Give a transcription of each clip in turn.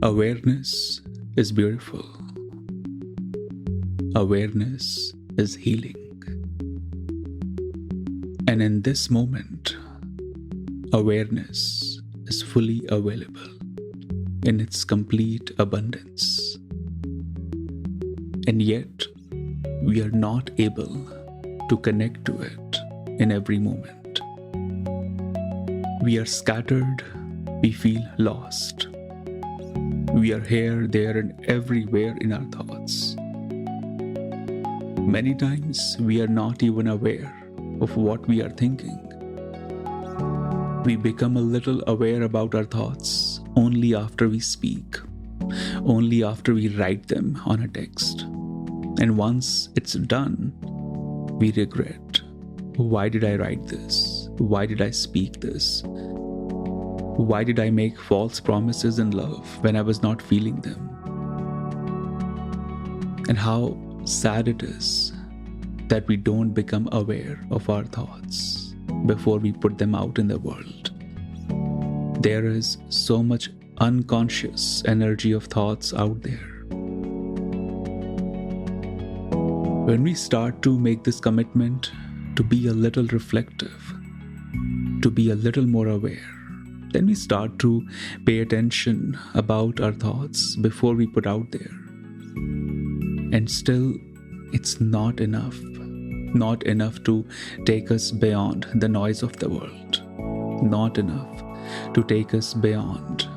Awareness is beautiful. Awareness is healing. And in this moment, awareness is fully available in its complete abundance. And yet, we are not able to connect to it in every moment. We are scattered, we feel lost. We are here, there, and everywhere in our thoughts. Many times we are not even aware of what we are thinking. We become a little aware about our thoughts only after we speak, only after we write them on a text. And once it's done, we regret. Why did I write this? Why did I speak this? Why did I make false promises in love when I was not feeling them? And how sad it is that we don't become aware of our thoughts before we put them out in the world. There is so much unconscious energy of thoughts out there. When we start to make this commitment to be a little reflective, to be a little more aware, then we start to pay attention about our thoughts before we put out there. And still, it's not enough to take us beyond the noise of the world, not enough to take us beyond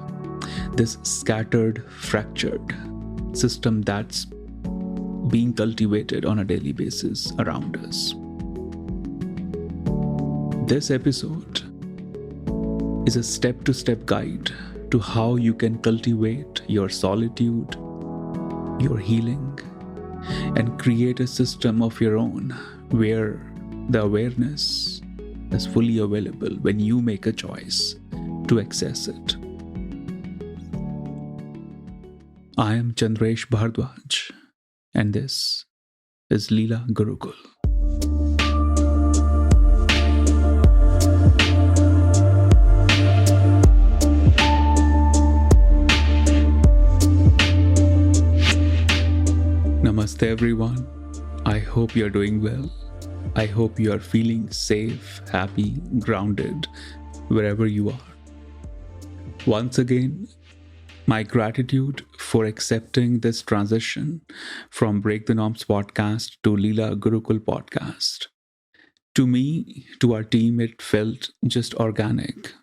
this scattered, fractured system that's being cultivated on a daily basis around us. This episode is a step-to-step guide to how you can cultivate your solitude, your healing, and create a system of your own where the awareness is fully available when you make a choice to access it. I am Chandresh Bhardwaj, and this is Leela Gurukul. Namaste everyone. I hope you are doing well. I hope you are feeling safe, happy, grounded, wherever you are. Once again, my gratitude for accepting this transition from Break the Norms podcast to Leela Gurukul podcast. To me, to our team, it felt just organic.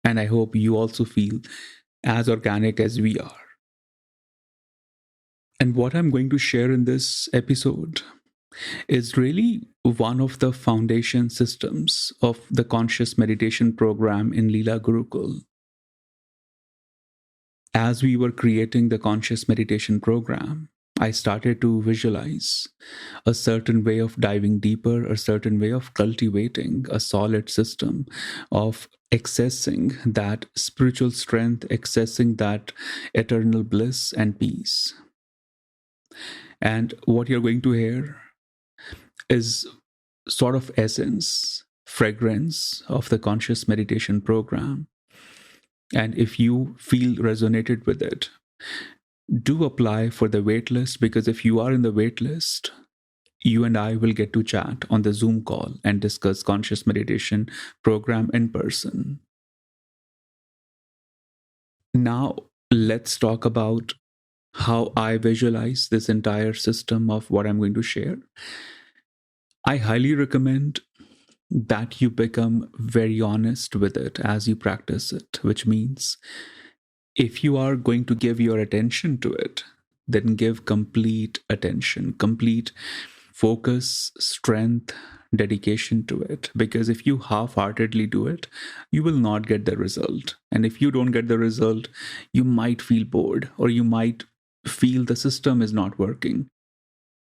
And I hope you also feel as organic as we are. And what I'm going to share in this episode is really one of the foundation systems of the conscious meditation program in Leela Gurukul. As we were creating the conscious meditation program, I started to visualize a certain way of diving deeper, a certain way of cultivating a solid system of accessing that spiritual strength, accessing that eternal bliss and peace. And what you're going to hear is sort of essence, fragrance of the conscious meditation program. And if you feel resonated with it, do apply for the waitlist, because if you are in the waitlist, you and I will get to chat on the Zoom call and discuss conscious meditation program in person. Now, let's talk about how I visualize this entire system of what I'm going to share. I highly recommend that you become very honest with it as you practice it, which means if you are going to give your attention to it, then give complete attention, complete focus, strength, dedication to it. Because if you half-heartedly do it, you will not get the result. And if you don't get the result, you might feel bored, or you might feel the system is not working.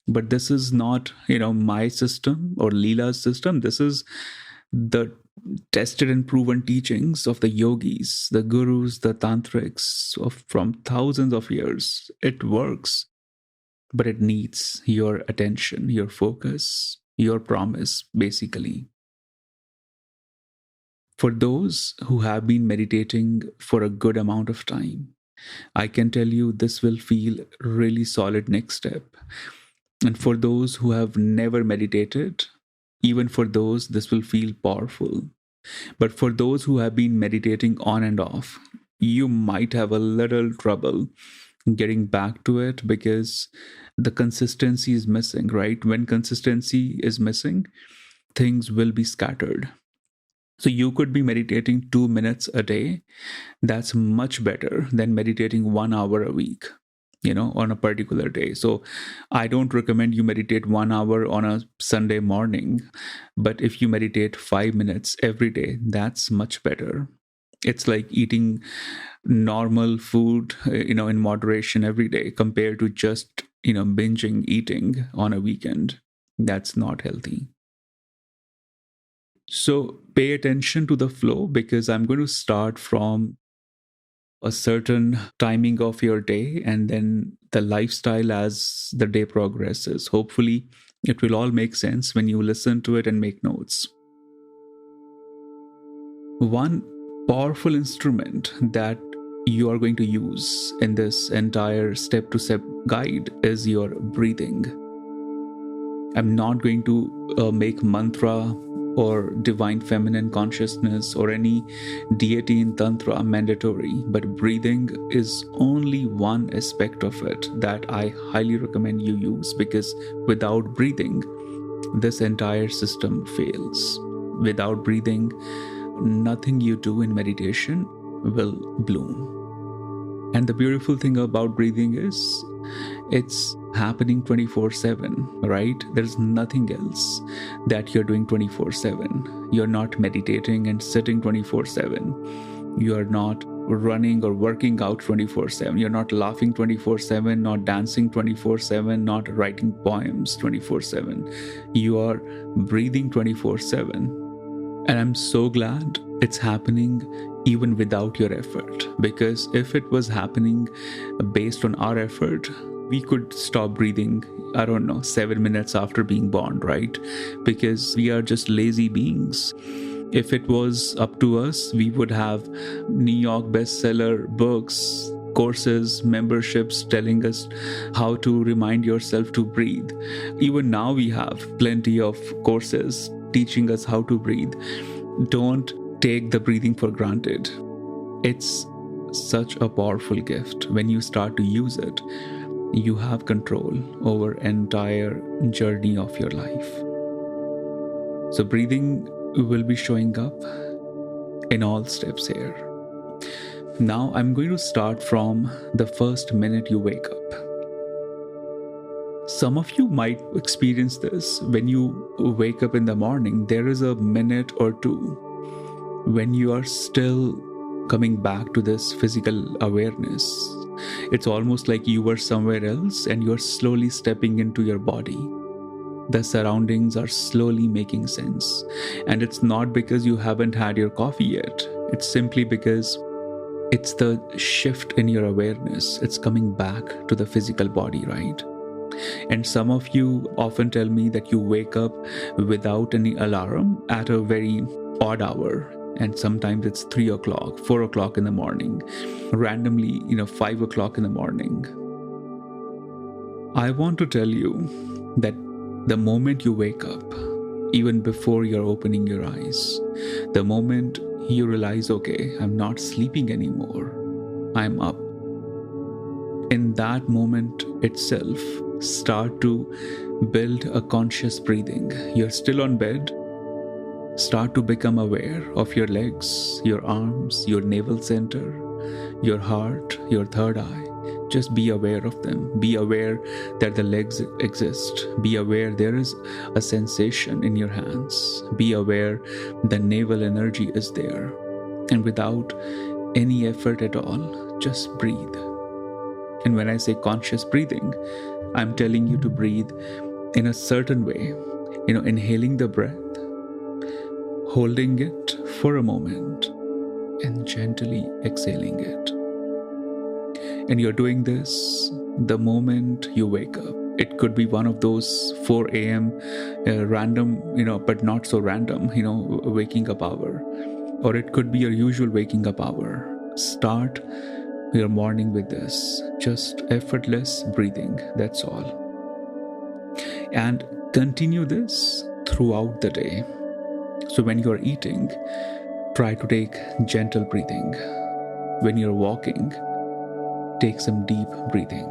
But this is not, my system or Leela's system. This is the tested and proven teachings of the yogis, the gurus, the tantrics from thousands of years. It works, but it needs your attention, your focus, your promise, basically. For those who have been meditating for a good amount of time, I can tell you this will feel really solid next step. And for those who have never meditated, even for those, this will feel powerful. But for those who have been meditating on and off, you might have a little trouble getting back to it because the consistency is missing, right? When consistency is missing, things will be scattered. So you could be meditating 2 minutes a day. That's much better than meditating 1 hour a week, on a particular day. So I don't recommend you meditate 1 hour on a Sunday morning, but if you meditate 5 minutes every day, that's much better. It's like eating normal food, in moderation every day compared to just, binging eating on a weekend. That's not healthy. So pay attention to the flow because I'm going to start from a certain timing of your day and then the lifestyle as the day progresses. Hopefully, it will all make sense when you listen to it and make notes. One powerful instrument that you are going to use in this entire step-to-step guide is your breathing. I'm not going to make mantra or divine feminine consciousness or any deity in Tantra mandatory, but breathing is only one aspect of it that I highly recommend you use, because without breathing, this entire system fails. Without breathing, nothing you do in meditation will bloom. And the beautiful thing about breathing is it's happening 24/7, right? There's nothing else that you're doing 24/7. You're not meditating and sitting 24/7. You're not running or working out 24/7. You're not laughing 24/7, not dancing 24/7, not writing poems 24/7. You are breathing 24/7. And I'm so glad it's happening even without your effort, because if it was happening based on our effort, we could stop breathing, 7 minutes after being born, right? Because we are just lazy beings. If it was up to us, we would have New York bestseller books, courses, memberships telling us how to remind yourself to breathe. Even now we have plenty of courses teaching us how to breathe. Don't take the breathing for granted. It's such a powerful gift. When you start to use it, you have control over entire journey of your life. So breathing will be showing up in all steps here. Now I'm going to start from the first minute you wake up. Some of you might experience this. When you wake up in the morning, there is a minute or two when you are still coming back to this physical awareness. It's almost like you were somewhere else and you're slowly stepping into your body. The surroundings are slowly making sense. And it's not because you haven't had your coffee yet. It's simply because it's the shift in your awareness. It's coming back to the physical body, right? And some of you often tell me that you wake up without any alarm at a very odd hour. And sometimes it's 3 o'clock, 4 o'clock in the morning, randomly, 5 o'clock in the morning. I want to tell you that the moment you wake up, even before you're opening your eyes, the moment you realize, okay, I'm not sleeping anymore, I'm up. In that moment itself, start to build a conscious breathing. You're still on bed. Start to become aware of your legs, your arms, your navel center, your heart, your third eye. Just be aware of them. Be aware that the legs exist. Be aware there is a sensation in your hands. Be aware the navel energy is there. And without any effort at all, just breathe. And when I say conscious breathing, I'm telling you to breathe in a certain way. Inhaling the breath, holding it for a moment, and gently exhaling it. And you're doing this the moment you wake up. It could be one of those 4 a.m. Random, but not so random, waking up hour. Or it could be your usual waking up hour. Start your morning with this. Just effortless breathing, that's all. And continue this throughout the day. So when you're eating, try to take gentle breathing. When you're walking, take some deep breathing.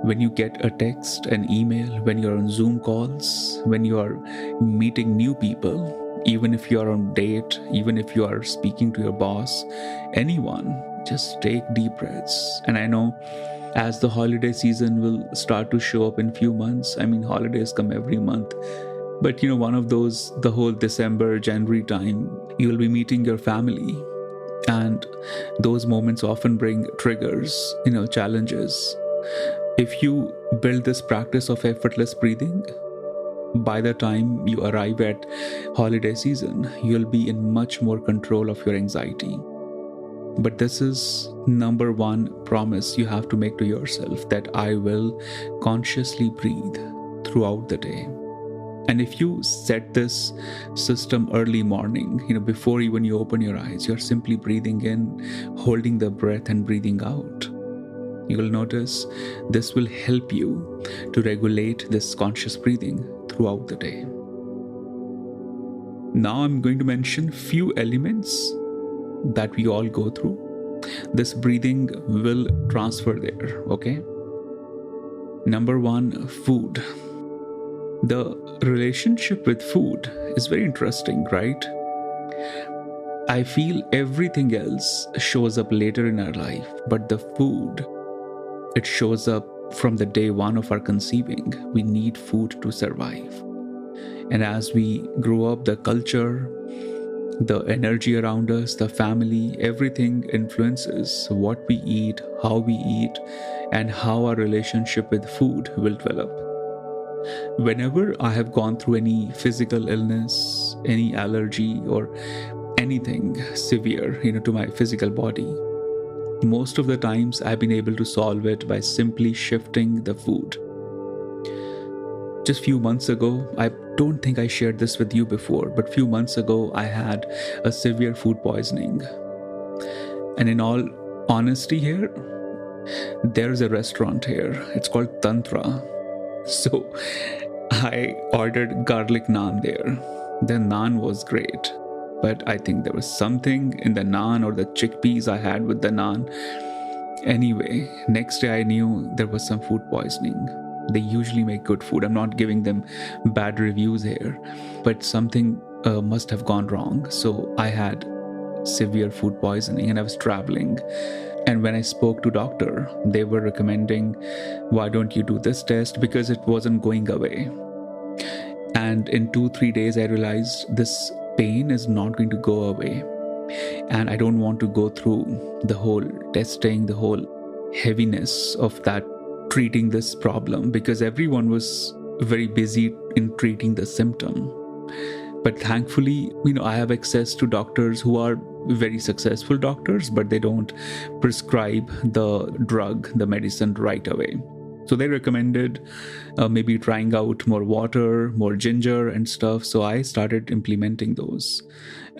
When you get a text, an email, when you're on Zoom calls, when you are meeting new people, even if you are on date, even if you are speaking to your boss, anyone, just take deep breaths. And I know as the holiday season will start to show up in few months, I mean, holidays come every month, but one of those, the whole December, January time, you will be meeting your family. And those moments often bring triggers, challenges. If you build this practice of effortless breathing, by the time you arrive at holiday season, you'll be in much more control of your anxiety. But this is number one promise you have to make to yourself, that I will consciously breathe throughout the day. And if you set this system early morning, before even you open your eyes, you're simply breathing in, holding the breath and breathing out. You will notice this will help you to regulate this conscious breathing throughout the day. Now I'm going to mention few elements that we all go through. This breathing will transfer there, okay? Number one, food. The relationship with food is very interesting, right? I feel everything else shows up later in our life, but the food, it shows up from the day one of our conceiving. We need food to survive. And as we grow up, the culture, the energy around us, the family, everything influences what we eat, how we eat, and how our relationship with food will develop. Whenever I have gone through any physical illness, any allergy, or anything severe, to my physical body, most of the times I've been able to solve it by simply shifting the food. Just few months ago, I don't think I shared this with you before, but few months ago, I had a severe food poisoning. And in all honesty here, there's a restaurant here. It's called Tantra. So I ordered garlic naan there. The naan was great, but I think there was something in the naan or the chickpeas I had with the naan. Anyway, next day I knew there was some food poisoning. They usually make good food. I'm not giving them bad reviews here, but something must have gone wrong. So I had severe food poisoning and I was traveling. And when I spoke to doctor, they were recommending, why don't you do this test? Because it wasn't going away. And in 2-3 days, I realized this pain is not going to go away. And I don't want to go through the whole testing, the whole heaviness of that, treating this problem, because everyone was very busy in treating the symptom. But thankfully, I have access to doctors who are very successful doctors, but they don't prescribe the drug, the medicine right away. So they recommended maybe trying out more water, more ginger and stuff. So I started implementing those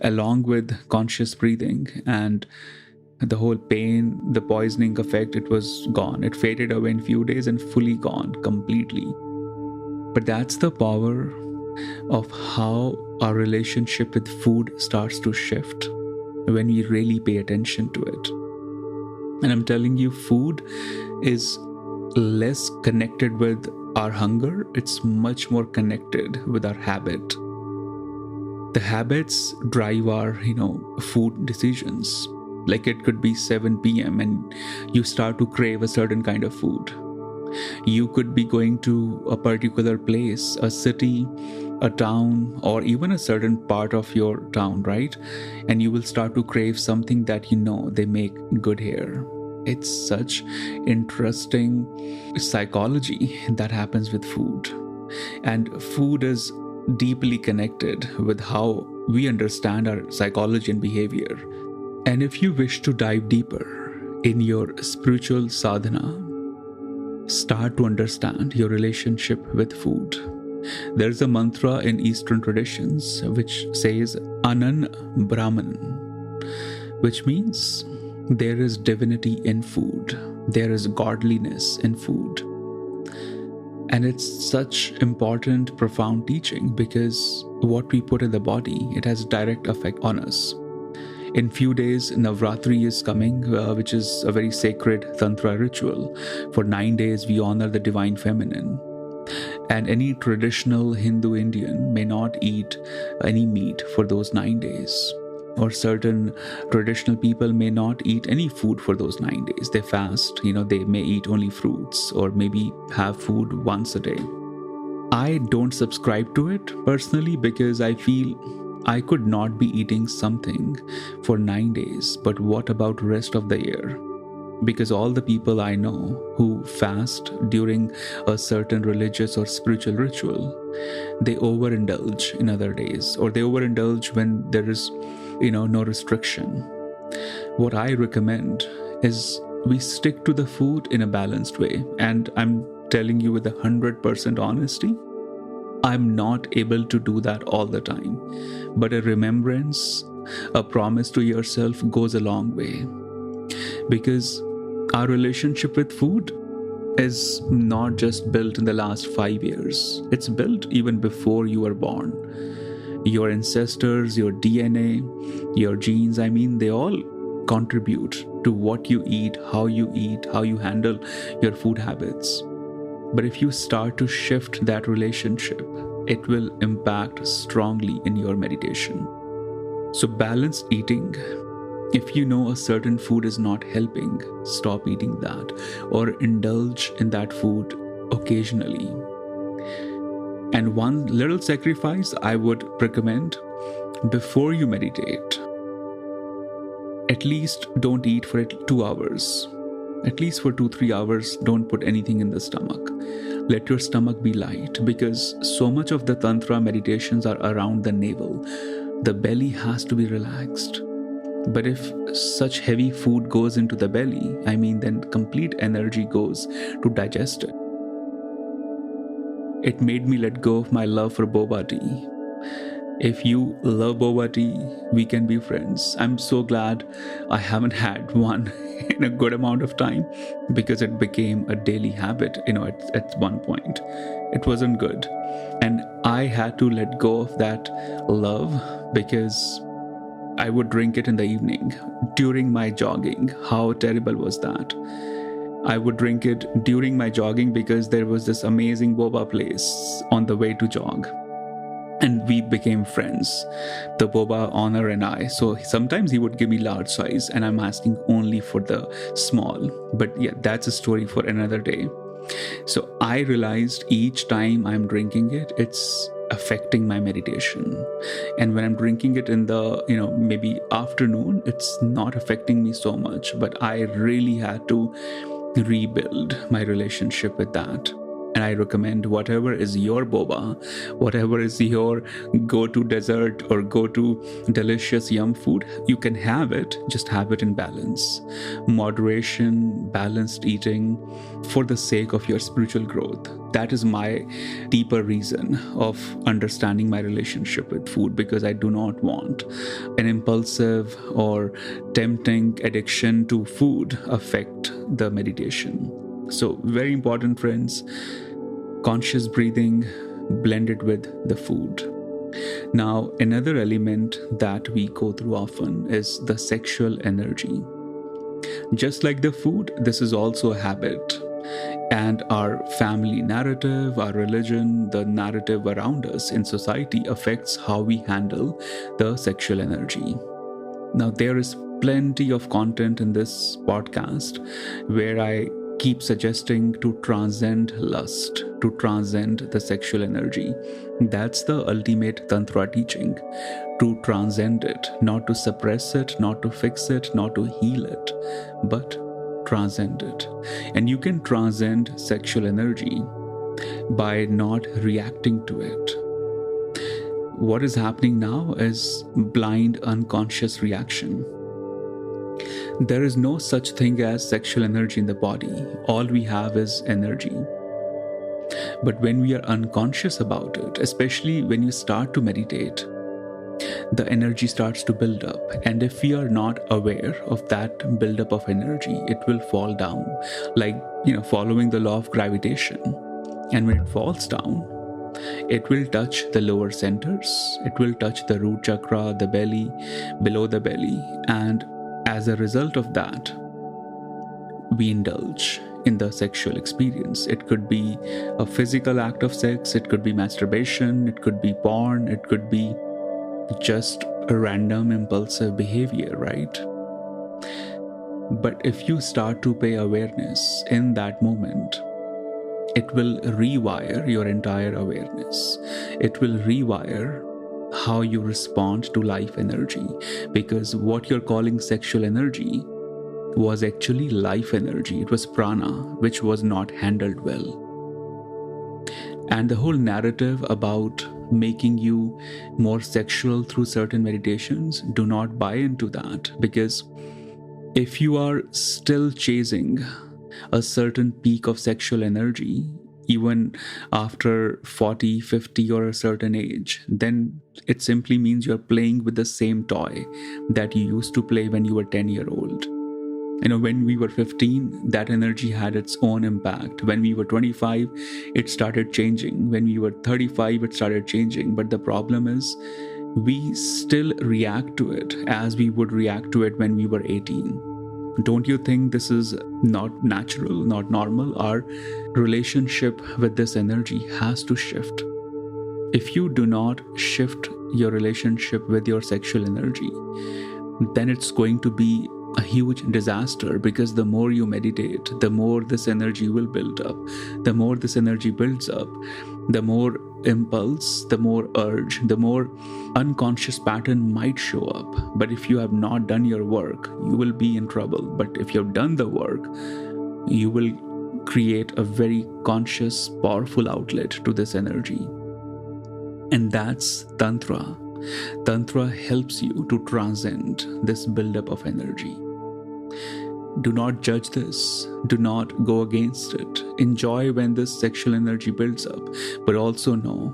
along with conscious breathing, and the whole pain, the poisoning effect, it was gone. It faded away in few days and fully gone completely. But that's the power of how our relationship with food starts to shift when we really pay attention to it. And I'm telling you, food is less connected with our hunger. It's much more connected with our habit. The habits drive our, food decisions. Like it could be 7 p.m. and you start to crave a certain kind of food. You could be going to a particular place, a city, a town, or even a certain part of your town, right? And you will start to crave something that they make good here. It's such interesting psychology that happens with food. And food is deeply connected with how we understand our psychology and behavior. And if you wish to dive deeper in your spiritual sadhana, start to understand your relationship with food. There's a mantra in Eastern traditions which says Anan Brahman, which means There is divinity in food. There is godliness in food. And it's such important, profound teaching because what we put in the body, it has a direct effect on us. In few days, Navratri is coming, which is a very sacred Tantra ritual. For 9 days, we honor the divine feminine. And any traditional Hindu Indian may not eat any meat for those 9 days. Or certain traditional people may not eat any food for those 9 days. They fast, they may eat only fruits or maybe have food once a day. I don't subscribe to it personally because I feel I could not be eating something for 9 days. But what about rest of the year? Because all the people I know who fast during a certain religious or spiritual ritual, they overindulge in other days, or they overindulge when there is, no restriction. What I recommend is we stick to the food in a balanced way. And I'm telling you with 100% honesty, I'm not able to do that all the time. But a remembrance, a promise to yourself goes a long way. Because our relationship with food is not just built in the last 5 years. It's built even before you were born. Your ancestors, your DNA, your genes, they all contribute to what you eat, how you handle your food habits. But if you start to shift that relationship, it will impact strongly in your meditation. So balanced eating. If you know a certain food is not helping, stop eating that or indulge in that food occasionally. And one little sacrifice I would recommend before you meditate, at least don't eat for 2 hours. At least for 2-3 hours, don't put anything in the stomach. Let your stomach be light because so much of the Tantra meditations are around the navel. The belly has to be relaxed. But if such heavy food goes into the belly, then complete energy goes to digest it. It made me let go of my love for boba tea. If you love boba tea, we can be friends. I'm so glad I haven't had one in a good amount of time because it became a daily habit, at one point. It wasn't good. And I had to let go of that love because I would drink it in the evening during my jogging. How terrible was that? I would drink it during my jogging because there was this amazing boba place on the way to jog. And we became friends, the boba owner and I. So sometimes he would give me large size and I'm asking only for the small. But yeah, that's a story for another day. So I realized each time I'm drinking it, it's affecting my meditation. And when I'm drinking it in the, maybe afternoon, it's not affecting me so much. But I really had to rebuild my relationship with that. And I recommend whatever is your boba, whatever is your go-to dessert or go-to delicious yum food, you can have it, just have it in balance. Moderation, balanced eating for the sake of your spiritual growth. That is my deeper reason of understanding my relationship with food, because I do not want an impulsive or tempting addiction to food affect the meditation. So very important, friends, conscious breathing blended with the food. Now, another element that we go through often is the sexual energy. Just like the food, this is also a habit. And our family narrative, our religion, the narrative around us in society affects how we handle the sexual energy. Now, there is plenty of content in this podcast where I keep suggesting to transcend lust, to transcend the sexual energy. That's the ultimate Tantra teaching, to transcend it, not to suppress it, not to fix it, not to heal it, but transcend it. And you can transcend sexual energy by not reacting to it. What is happening now is blind, unconscious reaction. There is no such thing as sexual energy in the body. All we have is energy. But when we are unconscious about it, especially when you start to meditate, the energy starts to build up. And if we are not aware of that buildup of energy, it will fall down, like, following the law of gravitation. And when it falls down, it will touch the lower centers, it will touch the root chakra, the belly, below the belly. And as a result of that, we indulge in the sexual experience. It could be a physical act of sex, it could be masturbation, it could be porn, it could be just a random impulsive behavior, right? But if you start to pay awareness in that moment, it will rewire your entire awareness. It will rewire how you respond to life energy, because what you're calling sexual energy was actually life energy. It was prana, which was not handled well. And the whole narrative about making you more sexual through certain meditations, do not buy into that, because if you are still chasing a certain peak of sexual energy, even after 40, 50 or a certain age, then it simply means you're playing with the same toy that you used to play when you were 10-year-old. When we were 15, that energy had its own impact. When we were 25, it started changing. When we were 35, it started changing. But the problem is, we still react to it as we would react to it when we were 18. Don't you think this is not natural, not normal? Our relationship with this energy has to shift. If you do not shift your relationship with your sexual energy, then it's going to be a huge disaster, because the more you meditate, the more this energy will build up. The more this energy builds up, the more impulse, the more urge, the more unconscious pattern might show up. But if you have not done your work, you will be in trouble. But if you have done the work, you will create a very conscious, powerful outlet to this energy. And that's Tantra. Tantra helps you to transcend this buildup of energy. Do not judge this. Do not go against it. Enjoy when this sexual energy builds up, but also know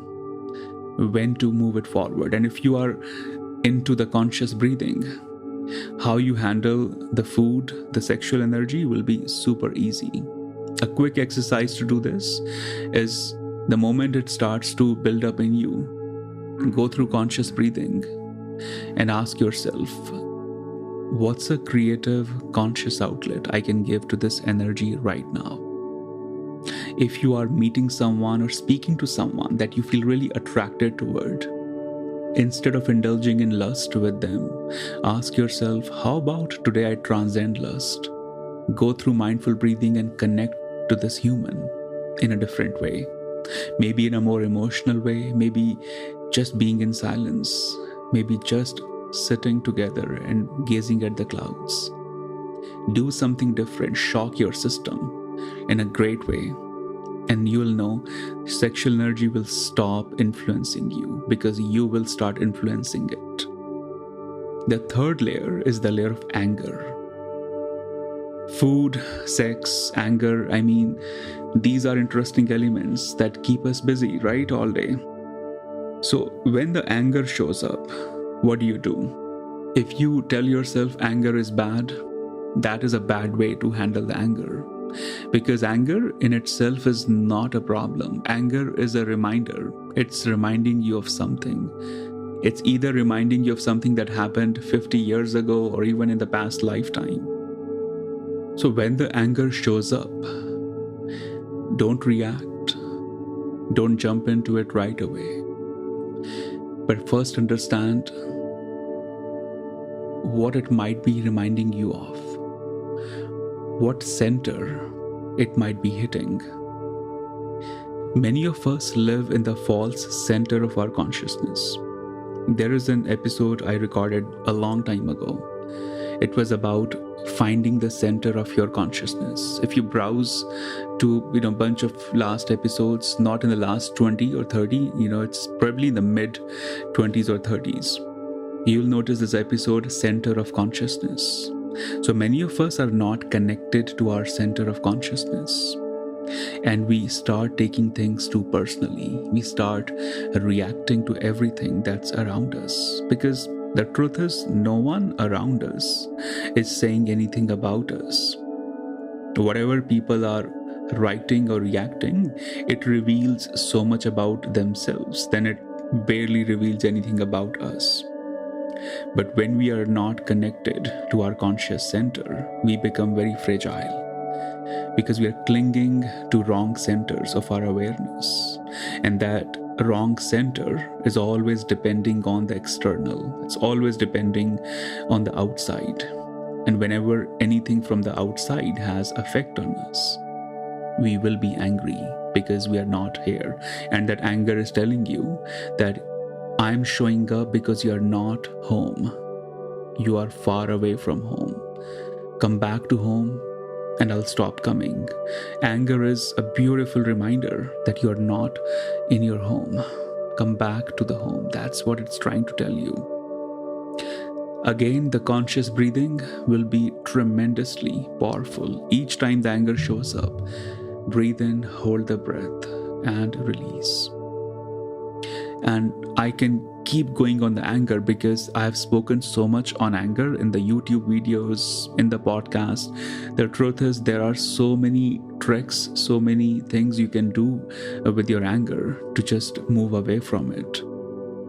when to move it forward. And if you are into the conscious breathing, how you handle the food, the sexual energy will be super easy. A quick exercise to do this is, the moment it starts to build up in you, go through conscious breathing and ask yourself, what's a creative, conscious outlet I can give to this energy right now? If you are meeting someone or speaking to someone that you feel really attracted toward, instead of indulging in lust with them, ask yourself, how about today I transcend lust? Go through mindful breathing and connect to this human in a different way. Maybe in a more emotional way, maybe just being in silence, maybe just sitting together and gazing at the clouds. Do something different, shock your system in a great way, and you will know sexual energy will stop influencing you, because you will start influencing it. The third layer is the layer of anger. Food, sex, anger, these are interesting elements that keep us busy, right, all day. So when the anger shows up, what do? If you tell yourself anger is bad, that is a bad way to handle the anger. Because anger in itself is not a problem. Anger is a reminder. It's reminding you of something. It's either reminding you of something that happened 50 years ago or even in the past lifetime. So when the anger shows up, don't react. Don't jump into it right away. But first understand what it might be reminding you of, what center it might be hitting. Many of us live in the false center of our consciousness. There is an episode I recorded a long time ago. It was about finding the center of your consciousness. If you browse to a bunch of last episodes, not in the last 20 or 30, it's probably in the mid 20s or 30s, you'll notice this episode, Center of Consciousness. So many of us are not connected to our center of consciousness. And we start taking things too personally. We start reacting to everything that's around us. Because the truth is, no one around us is saying anything about us. Whatever people are writing or reacting, it reveals so much about themselves, then it barely reveals anything about us. But when we are not connected to our conscious center, we become very fragile because we are clinging to wrong centers of our awareness. And that wrong center is always depending on the external, it's always depending on the outside. And whenever anything from the outside has effect on us, we will be angry because we are not here. And that anger is telling you that I'm showing up because you are not home. You are far away from home. Come back to home and I'll stop coming. Anger is a beautiful reminder that you're not in your home. Come back to the home. That's what it's trying to tell you. Again, the conscious breathing will be tremendously powerful. Each time the anger shows up, breathe in, hold the breath, and release. And I can keep going on the anger because I have spoken so much on anger in the YouTube videos, in the podcast. The truth is, there are so many tricks, so many things you can do with your anger to just move away from it.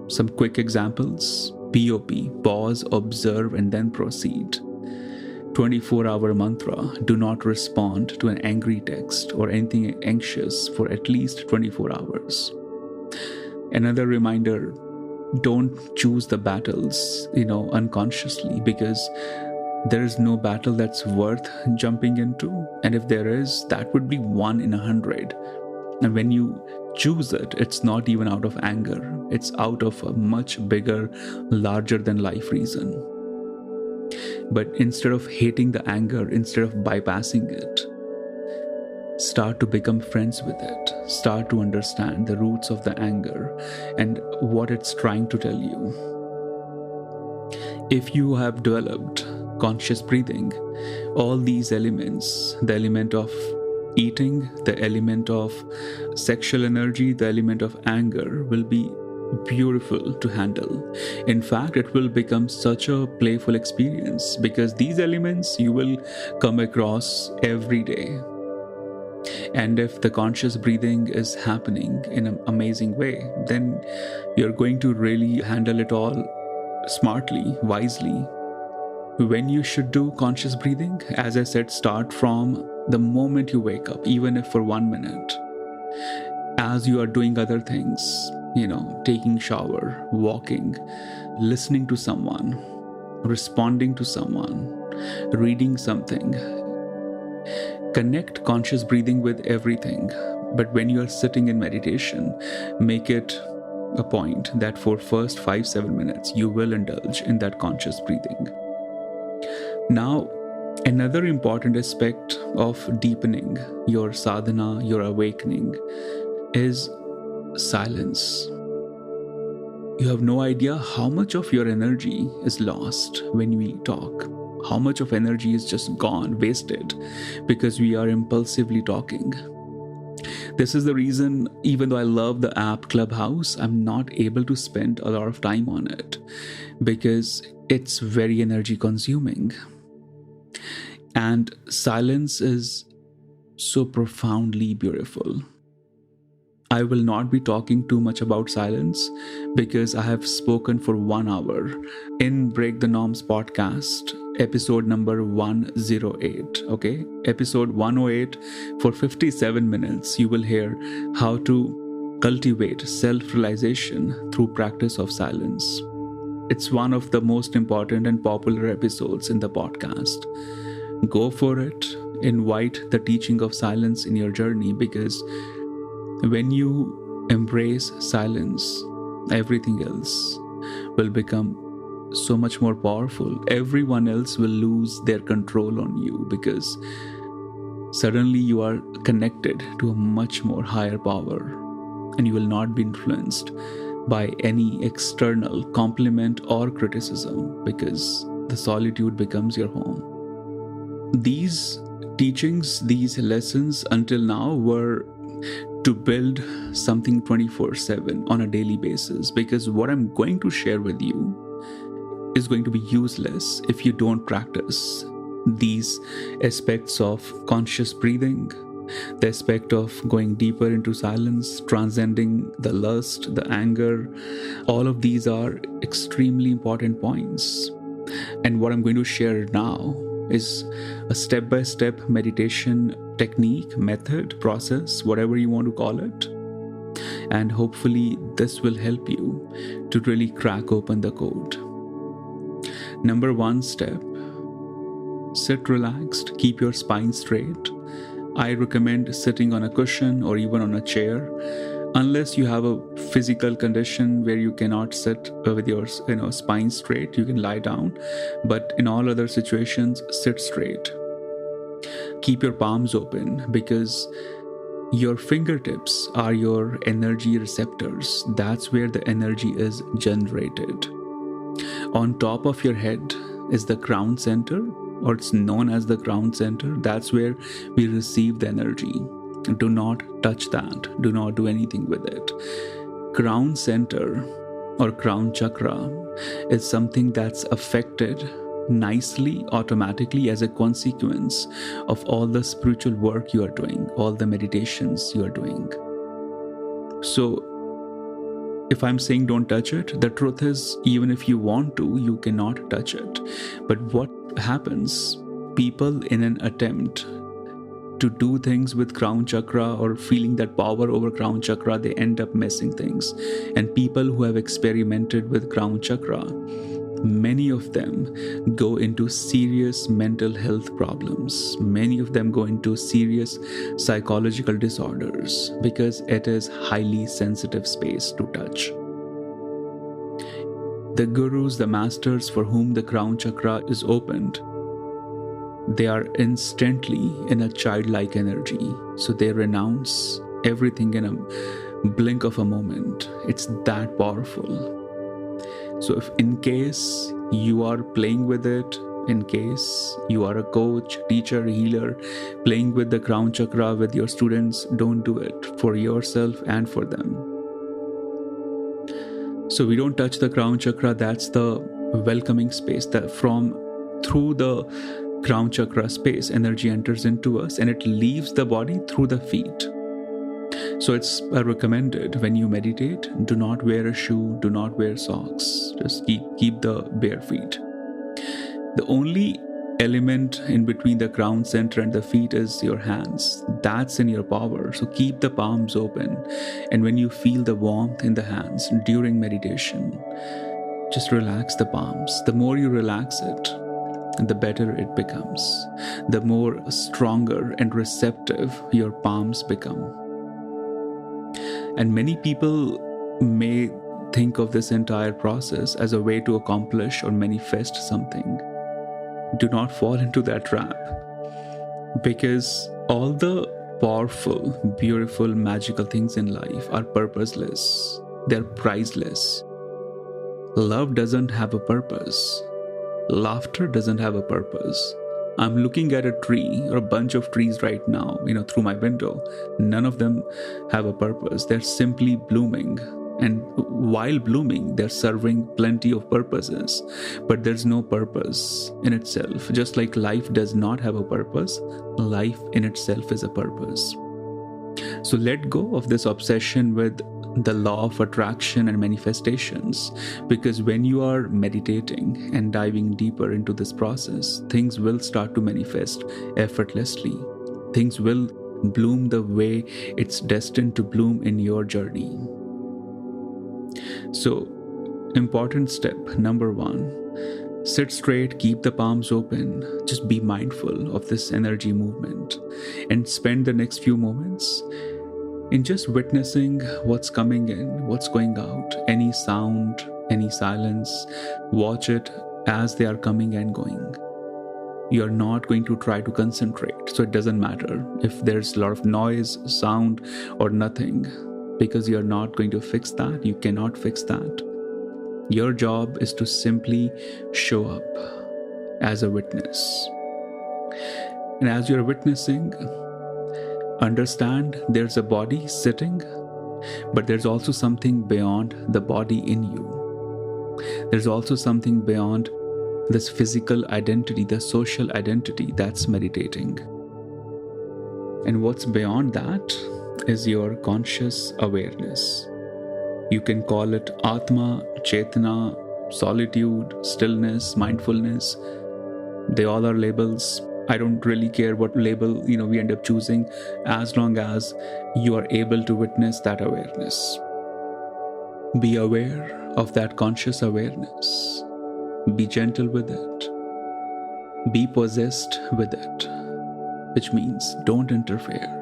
Some quick examples. POP, pause, observe, and then proceed. 24-hour mantra, do not respond to an angry text or anything anxious for at least 24 hours. Another reminder, don't choose the battles, unconsciously, because there is no battle that's worth jumping into. And if there is, that would be 1 in 100. And when you choose it, it's not even out of anger. It's out of a much bigger, larger than life reason. But instead of hating the anger, instead of bypassing it, start to become friends with it. Start to understand the roots of the anger and what it's trying to tell you. If you have developed conscious breathing, all these elements, the element of eating, the element of sexual energy, the element of anger will be beautiful to handle. In fact, it will become such a playful experience because these elements you will come across every day. And if the conscious breathing is happening in an amazing way, then you're going to really handle it all smartly, wisely. When you should do conscious breathing, as I said, start from the moment you wake up, even if for 1 minute. As you are doing other things, taking shower, walking, listening to someone, responding to someone, reading something. Connect conscious breathing with everything. But when you are sitting in meditation, make it a point that for first 5-7 minutes, you will indulge in that conscious breathing. Now, another important aspect of deepening your sadhana, your awakening, is silence. You have no idea how much of your energy is lost when we talk. How much of energy is just gone, wasted, because we are impulsively talking. This is the reason, even though I love the app Clubhouse, I'm not able to spend a lot of time on it because it's very energy consuming. And silence is so profoundly beautiful. I will not be talking too much about silence because I have spoken for 1 hour in Break the Norms podcast, episode number 108. Okay, episode 108, for 57 minutes, you will hear how to cultivate self-realization through practice of silence. It's one of the most important and popular episodes in the podcast. Go for it. Invite the teaching of silence in your journey, because when you embrace silence, everything else will become so much more powerful. Everyone else will lose their control on you because suddenly you are connected to a much more higher power and you will not be influenced by any external compliment or criticism because the solitude becomes your home. These teachings, these lessons until now were to build something 24/7 on a daily basis, because what I'm going to share with you is going to be useless if you don't practice these aspects of conscious breathing, the aspect of going deeper into silence, transcending the lust, the anger. All of these are extremely important points. And what I'm going to share now is a step-by-step meditation technique, method, process, whatever you want to call it. And hopefully this will help you to really crack open the code. Number 1 step, sit relaxed, keep your spine straight. I recommend sitting on a cushion or even on a chair, unless you have a physical condition where you cannot sit with your spine straight. You can lie down, but in all other situations, sit straight. Keep your palms open, because your fingertips are your energy receptors. That's where the energy is generated. On top of your head is the crown center, or it's known as the crown center. That's where we receive the energy. Do not touch that. Do not do anything with it. Crown center or crown chakra is something that's affected nicely, automatically, as a consequence of all the spiritual work you are doing, all the meditations you are doing. So if I'm saying don't touch it, the truth is, even if you want to, you cannot touch it. But what happens, people in an attempt to do things with crown chakra or feeling that power over crown chakra, they end up messing things. And people who have experimented with crown chakra, many of them go into serious mental health problems. Many of them go into serious psychological disorders, because it is highly sensitive space to touch. The gurus, the masters for whom the crown chakra is opened, they are instantly in a childlike energy. So they renounce everything in a blink of a moment. It's that powerful. So if in case you are playing with it, in case you are a coach, teacher, healer, playing with the crown chakra with your students, don't do it, for yourself and for them. So we don't touch the crown chakra. That's the welcoming space, that through the crown chakra space, energy enters into us and it leaves the body through the feet. So it's recommended when you meditate, do not wear a shoe, do not wear socks. Just keep the bare feet. The only element in between the crown center and the feet is your hands. That's in your power. So keep the palms open. And when you feel the warmth in the hands during meditation, just relax the palms. The more you relax it, the better it becomes. The more stronger and receptive your palms become. And many people may think of this entire process as a way to accomplish or manifest something. Do not fall into that trap, because all the powerful, beautiful, magical things in life are purposeless. They're priceless. Love doesn't have a purpose. Laughter doesn't have a purpose. I'm looking at a tree or a bunch of trees right now, through my window. None of them have a purpose. They're simply blooming. And while blooming, they're serving plenty of purposes. But there's no purpose in itself. Just like life does not have a purpose, life in itself is a purpose. So let go of this obsession with the law of attraction and manifestations, because when you are meditating and diving deeper into this process, things will start to manifest effortlessly. Things will bloom the way it's destined to bloom in your journey. So, important step number 1, sit straight, keep the palms open. Just be mindful of this energy movement and spend the next few moments in just witnessing what's coming in, what's going out, any sound, any silence. Watch it as they are coming and going. You're not going to try to concentrate, so it doesn't matter if there's a lot of noise, sound, or nothing, because you're not going to fix that. You cannot fix that. Your job is to simply show up as a witness. And as you're witnessing, understand there's a body sitting, but there's also something beyond the body in you. There's also something beyond this physical identity, the social identity that's meditating. And what's beyond that is your conscious awareness. You can call it Atma, Chetana, solitude, stillness, mindfulness. They all are labels. I don't really care what label we end up choosing, as long as you are able to witness that awareness. Be aware of that conscious awareness. Be gentle with it. Be possessed with it, which means don't interfere.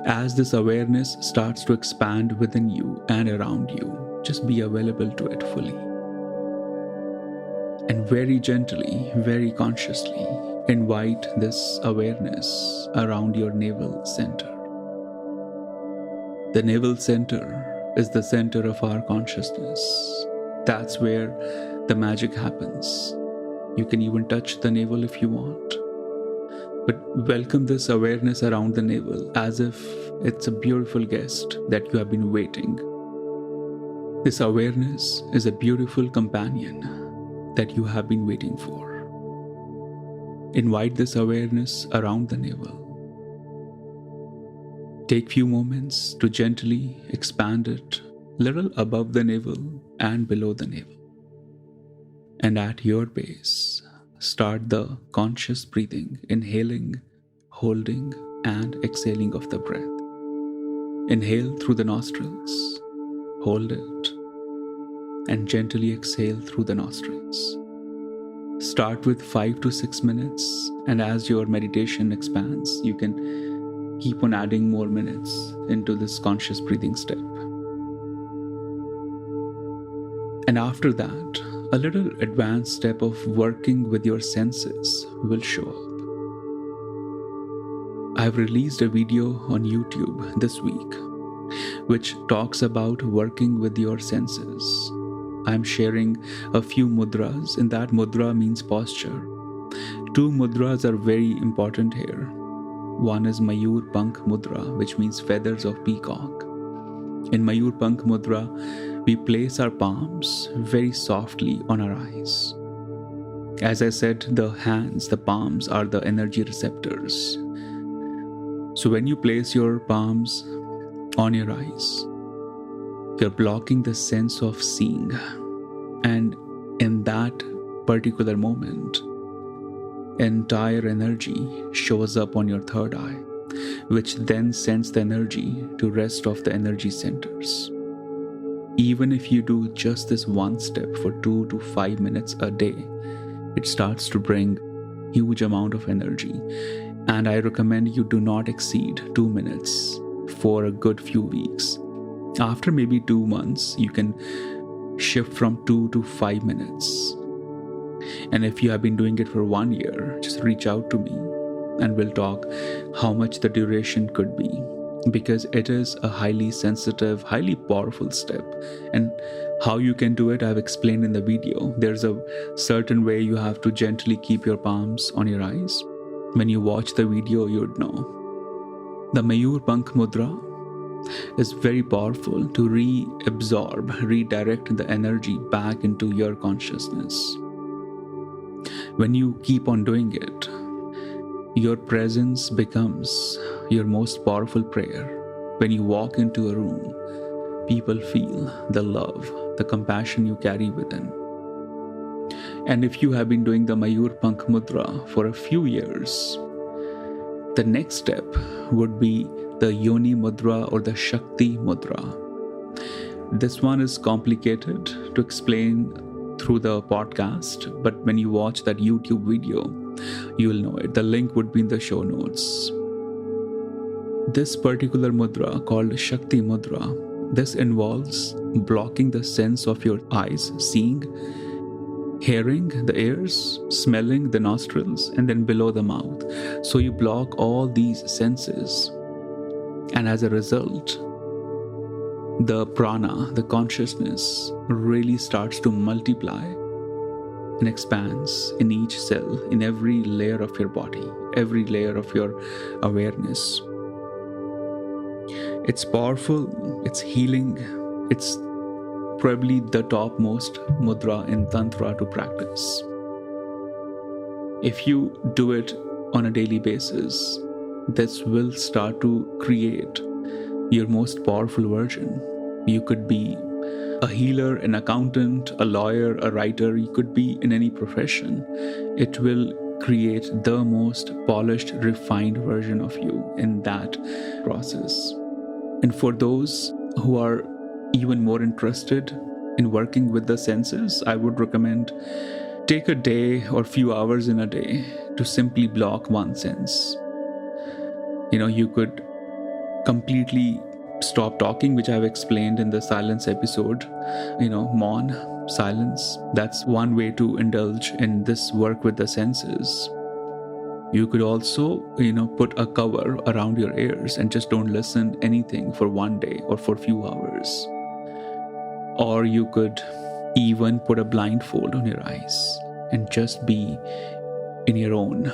As this awareness starts to expand within you and around you, just be available to it fully. And very gently, very consciously, invite this awareness around your navel center. The navel center is the center of our consciousness. That's where the magic happens. You can even touch the navel if you want. But welcome this awareness around the navel as if it's a beautiful guest that you have been waiting. This awareness is a beautiful companion that you have been waiting for. Invite this awareness around the navel. Take few moments to gently expand it a little above the navel and below the navel. And at your pace, start the conscious breathing, inhaling, holding, and exhaling of the breath. Inhale through the nostrils, hold it, and gently exhale through the nostrils. Start with 5 to 6 minutes, and as your meditation expands, you can keep on adding more minutes into this conscious breathing step. And after that, a little advanced step of working with your senses will show up. I've released a video on YouTube this week which talks about working with your senses. I'm sharing a few mudras, and that mudra means posture. 2 mudras are very important here. One is Mayur Pankh Mudra, which means feathers of peacock. In Mayur Pankh Mudra, we place our palms very softly on our eyes. As I said, the hands, the palms are the energy receptors. So when you place your palms on your eyes, you're blocking the sense of seeing. And in that particular moment, entire energy shows up on your third eye, which then sends the energy to rest of the energy centers. Even if you do just this one step for 2 to 5 minutes a day, it starts to bring huge amount of energy. And I recommend you do not exceed 2 minutes for a good few weeks. After maybe 2 months, you can shift from 2 to 5 minutes. And if you have been doing it for 1 year, just reach out to me and we'll talk how much the duration could be. Because it is a highly sensitive, highly powerful step. And how you can do it, I've explained in the video. There's a certain way you have to gently keep your palms on your eyes. When you watch the video, you would know. The Mayur Pankh Mudra is very powerful to redirect the energy back into your consciousness. When you keep on doing it, your presence becomes your most powerful prayer. When you walk into a room, people feel the love, the compassion you carry within. And if you have been doing the Mayur Pankh Mudra for a few years, the next step would be the Yoni Mudra or the Shakti Mudra. This one is complicated to explain through the podcast, but when you watch that YouTube video, you will know it. The link would be in the show notes. This particular mudra called Shakti Mudra, this involves blocking the sense of your eyes, seeing, hearing, the ears, smelling, the nostrils, and then below the mouth. So you block all these senses. And as a result, the prana, the consciousness, really starts to multiply. and expands in each cell, in every layer of your body, every layer of your awareness. It's powerful, it's healing, it's probably the topmost mudra in Tantra to practice. If you do it on a daily basis, this will start to create your most powerful version. You could be a healer, an accountant, a lawyer, a writer, you could be in any profession. It will create the most polished, refined version of you in that process. And for those who are even more interested in working with the senses, I would recommend take a day or few hours in a day to simply block one sense. You could completely stop talking, which I've explained in the silence episode. Maun, silence, that's one way to indulge in this work with the senses. You could also, put a cover around your ears and just don't listen anything for one day or for a few hours. Or you could even put a blindfold on your eyes and just be in your own,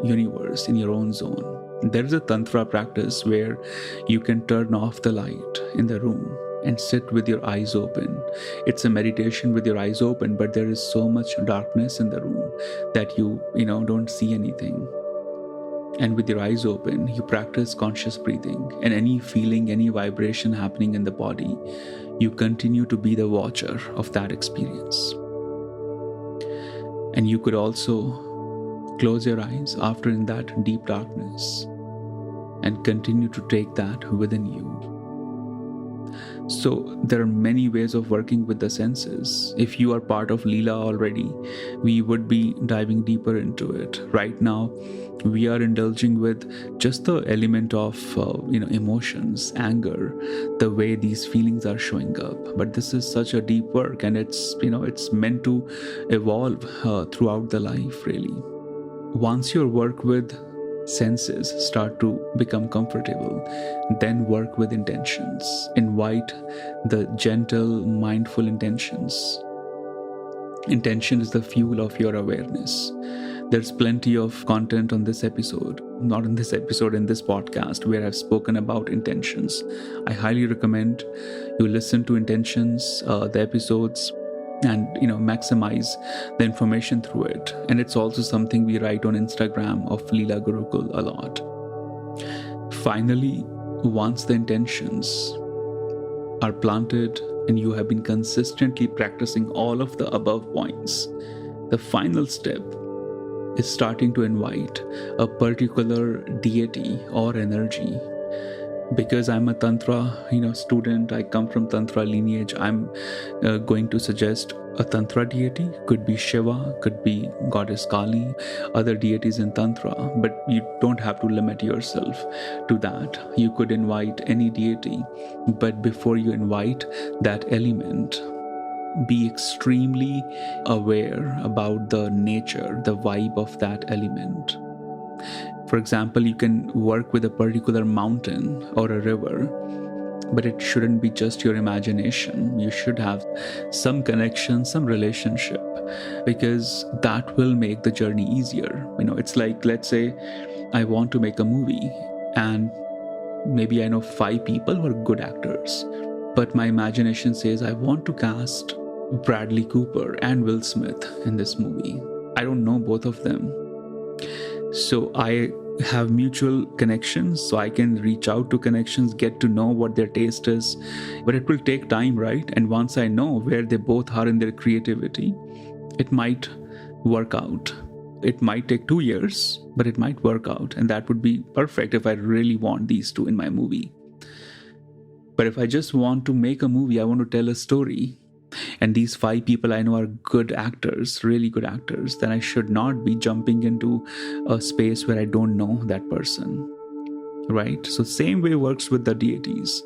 universe, in your own zone. There's a Tantra practice where you can turn off the light in the room and sit with your eyes open. It's a meditation with your eyes open, but there is so much darkness in the room that you don't see anything. And with your eyes open, you practice conscious breathing, and any feeling, any vibration happening in the body, you continue to be the watcher of that experience. And you could also close your eyes after in that deep darkness and continue to take that within you. So there are many ways of working with the senses. If you are part of Leela already, we would be diving deeper into it. Right now, we are indulging with just the element of emotions, anger, the way these feelings are showing up. But this is such a deep work, and it's meant to evolve throughout the life, really. Once your work with senses start to become comfortable, then work with intentions. Invite the gentle, mindful intentions. Intention is the fuel of your awareness. There's plenty of content on this episode, not in this episode, in this podcast, where I've spoken about intentions. I highly recommend you listen to intentions, the episodes, and maximize the information through it. And it's also something we write on Instagram of Leela Gurukul a lot. Finally, once the intentions are planted and you have been consistently practicing all of the above points, the final step is starting to invite a particular deity or energy. Because I'm a Tantra student, I come from Tantra lineage, I'm going to suggest a Tantra deity. Could be Shiva, could be Goddess Kali, other deities in Tantra, but you don't have to limit yourself to that. You could invite any deity, but before you invite that element, be extremely aware about the nature, the vibe of that element. For example, you can work with a particular mountain or a river, but it shouldn't be just your imagination. You should have some connection, some relationship, because that will make the journey easier. It's like, let's say I want to make a movie, and maybe I know 5 people who are good actors, but my imagination says I want to cast Bradley Cooper and Will Smith in this movie. I don't know both of them. So I have mutual connections, so I can reach out to connections, get to know what their taste is, but it will take time, right? And once I know where they both are in their creativity, it might work out. It might take 2 years, but it might work out, and that would be perfect if I really want these two in my movie. But if I just want to make a movie, I want to tell a story, and these 5 people I know are good actors, really good actors, then I should not be jumping into a space where I don't know that person, right? So same way works with the deities.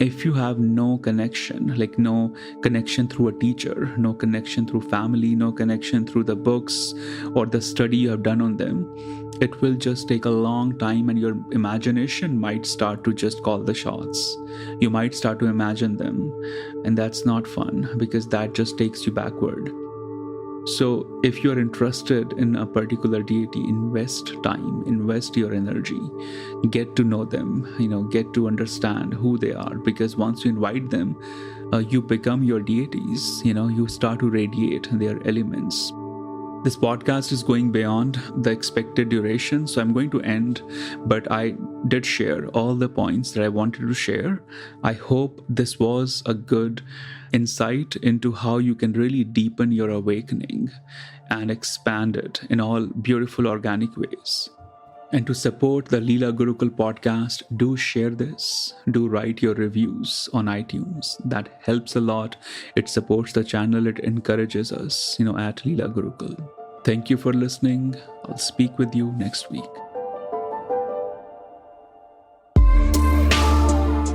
If you have no connection, like no connection through a teacher, no connection through family, no connection through the books or the study you have done on them, it will just take a long time, and your imagination might start to just call the shots. You might start to imagine them, and that's not fun, because that just takes you backward. So if you're interested in a particular deity, invest time, invest your energy, get to know them, get to understand who they are, because once you invite them, you become your deities. You start to radiate their elements. This podcast is going beyond the expected duration, so I'm going to end, but I did share all the points that I wanted to share. I hope this was a good insight into how you can really deepen your awakening and expand it in all beautiful organic ways. And to support the Leela Gurukul podcast, do share this. Do write your reviews on iTunes. That helps a lot. It supports the channel. It encourages us, at Leela Gurukul. Thank you for listening. I'll speak with you next week.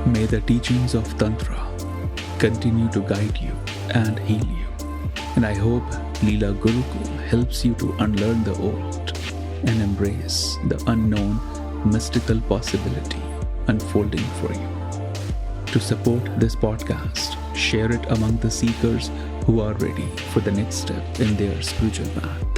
May the teachings of Tantra continue to guide you and heal you. And I hope Leela Gurukul helps you to unlearn the old and embrace the unknown mystical possibility unfolding for you. To support this podcast, share it among the seekers who are ready for the next step in their spiritual path.